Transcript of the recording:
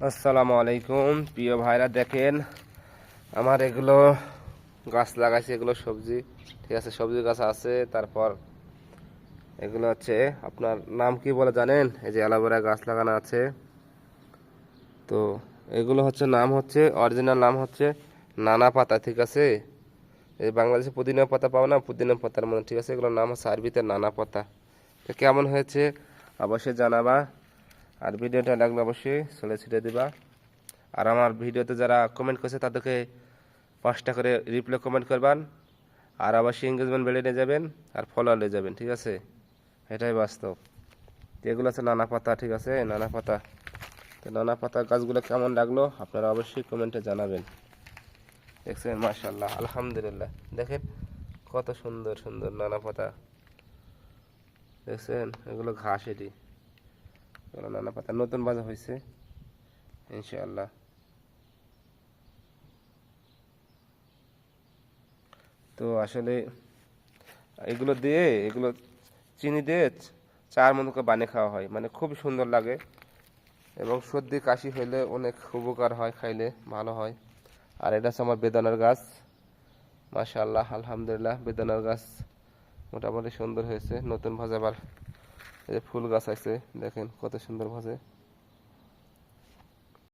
আসসালামু আলাইকুম প্রিয় ভাইরা, দেখেন আমার এগুলো গাছ লাগাইছে, এগুলো সবজি, ঠিক আছে, সবজি গাছ আছে। তারপর এগুলো হচ্ছে আপনার নাম কি বলে জানেন? এই যে অ্যালোভেরা গাছ লাগানো আছে। তো এগুলো হচ্ছে নাম হচ্ছে, অরিজিনাল নাম হচ্ছে নানা পাতা, ঠিক আছে। এই বাংলাদেশে পুদিনা পাতা পাও না, পুদিনা পাতার মধ্যে, ঠিক আছে। এগুলোর নাম হচ্ছে আরবিতে নানা পাতা। তো কেমন হয়েছে অবশ্যই জানাবা, আর ভিডিওটা লাগলে অবশ্যই ছিটে দিবা। আর আমার ভিডিওতে যারা কমেন্ট করছে তাদেরকে 5টা করে রিপ্লাই কমেন্ট করবেন। আর অবশ্যই এঙ্গেজমেন্ট বেড়ে নিয়ে যাবেন আর ফলোয়ার নিয়ে যাবেন, ঠিক আছে। এটাই বাস্তব। এগুলো আছে নানা পাতা, ঠিক আছে, নানা পাতা। তো নানা পাতা গাছগুলো কেমন লাগলো আপনারা অবশ্যই কমেন্টে জানাবেন। দেখছেন, মাশাআল্লাহ, আলহামদুলিল্লাহ। দেখেন কত সুন্দর সুন্দর নানা পাতা, দেখছেন। এগুলো ঘাস, এটি এগুলো নানা পাতা, নতুন বাজা হয়েছে ইনশাআল্লাহ। তো আসলে এগুলো চিনি দিয়ে চার মতো করে বানিয়ে খাওয়া হয়, মানে খুব সুন্দর লাগে। এবং সর্দি কাশি হইলে অনেক উপকার হয়, খাইলে ভালো হয়। আর এটা হচ্ছে আমার বেদানার গাছ, মাশাআল্লাহ, আলহামদুলিল্লাহ। বেদানার গাছ মোটামুটি সুন্দর হয়েছে, নতুন ভাজে। আবার এই যে ফুল গাছ আছে, দেখেন কত সুন্দর ভাজে।